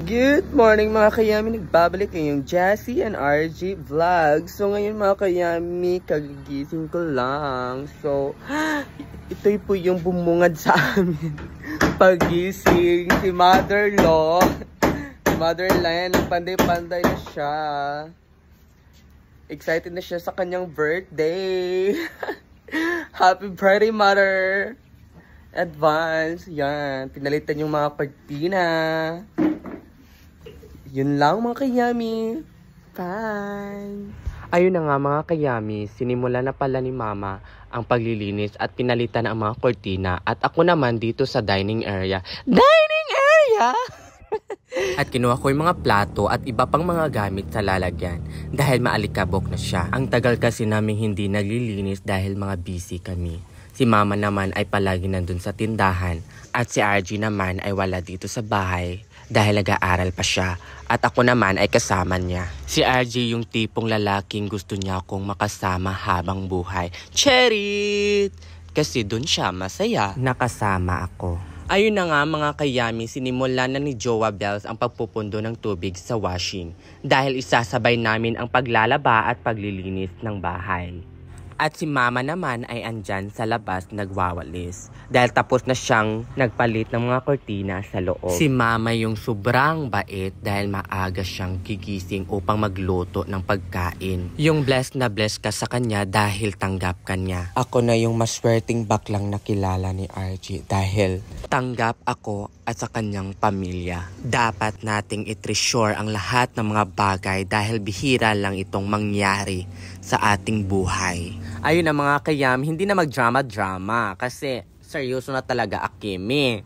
Good morning mga kayami, nagbabalik ngayong Jessie and RG Vlog. So ngayon mga kayami, kagigising ko lang. So ito po yung bumungad sa amin pagising, si mother-law. Si mother-law yan, panday-panday na siya. Excited na siya sa kanyang birthday. Happy birthday, mother! Advance, yan. Pinalitan yung mga pagtina. Yun lang mga kayami. Bye! Ayun na nga mga kayami, sinimula na pala ni mama ang paglilinis at pinalitan ang mga kortina. At ako naman dito sa dining area. Dining area! At kinuha ko yung mga plato at iba pang mga gamit sa lalagyan dahil maalikabok na siya. Ang tagal kasi namin hindi naglilinis dahil mga busy kami. Si mama naman ay palagi nandun sa tindahan at si RG naman ay wala dito sa bahay dahil nag-aaral pa siya. At ako naman ay kasama niya. Si RG yung tipong lalaking gusto niya akong makasama habang buhay. Cherit! Kasi dun siya masaya. Nakasama ako. Ayun na nga mga kayami, sinimula na ni Jowa Bells ang pagpupundo ng tubig sa washing. Dahil isasabay namin ang paglalaba at paglilinis ng bahay. At si mama naman ay andyan sa labas nagwawalis. Dahil tapos na siyang nagpalit ng mga kortina sa loob. Si mama yung sobrang bait dahil maaga siyang gigising upang magluto ng pagkain. Yung blessed na blessed ka sa kanya dahil tanggap ka niya. Ako na yung maswerteng baklang nakilala ni RG dahil tanggap ako at sa kanyang pamilya. Dapat nating i-treasure ang lahat ng mga bagay dahil bihira lang itong mangyari sa ating buhay. Ayun na mga kayam, hindi na mag-drama-drama kasi seryoso na talaga Akimi.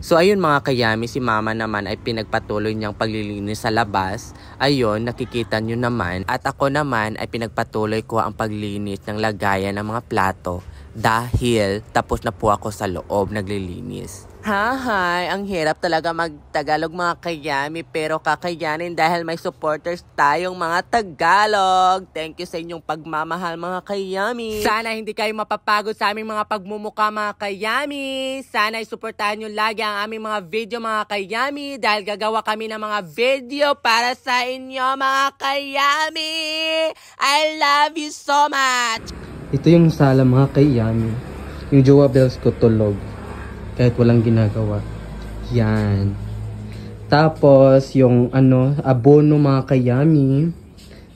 So ayun mga kayami, si mama naman ay pinagpatuloy niyang paglilinis sa labas. Ayun, nakikita niyo naman. At ako naman ay pinagpatuloy ko ang paglinis ng lagayan ng mga plato dahil tapos na po ako sa loob naglilinis. Hi! Ang hirap talaga mag-Tagalog mga kayami pero kakayanin dahil may supporters tayong mga Tagalog. Thank you sa inyong pagmamahal mga kayami. Sana hindi kayo mapapagod sa aming mga pagmumuka mga kayami. Sana isuportahan nyo lagi ang aming mga video mga kayami dahil gagawa kami ng mga video para sa inyo mga kayami. I love you so much! Ito yung sala mga kayami. Yung Jowa Bells ko tulog. Kahit walang ginagawa. Yan. Tapos, yung abono mga kayami.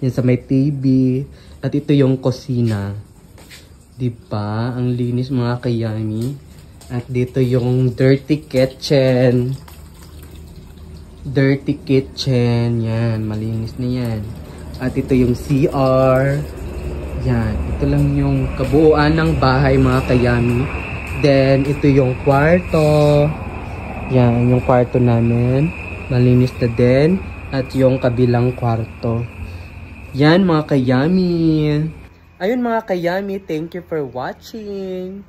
Yan sa may TV. At ito yung kusina. Diba? Ang linis mga kayami. At dito yung dirty kitchen. Dirty kitchen. Yan. Malinis na yan. At ito yung CR. Yan. Ito lang yung kabuuan ng bahay mga kayami. Then, ito yung kwarto. Yan, yung kwarto namin. Malinis na din. At yung kabilang kwarto. Yan, mga kayami. Ayun, mga kayami. Thank you for watching.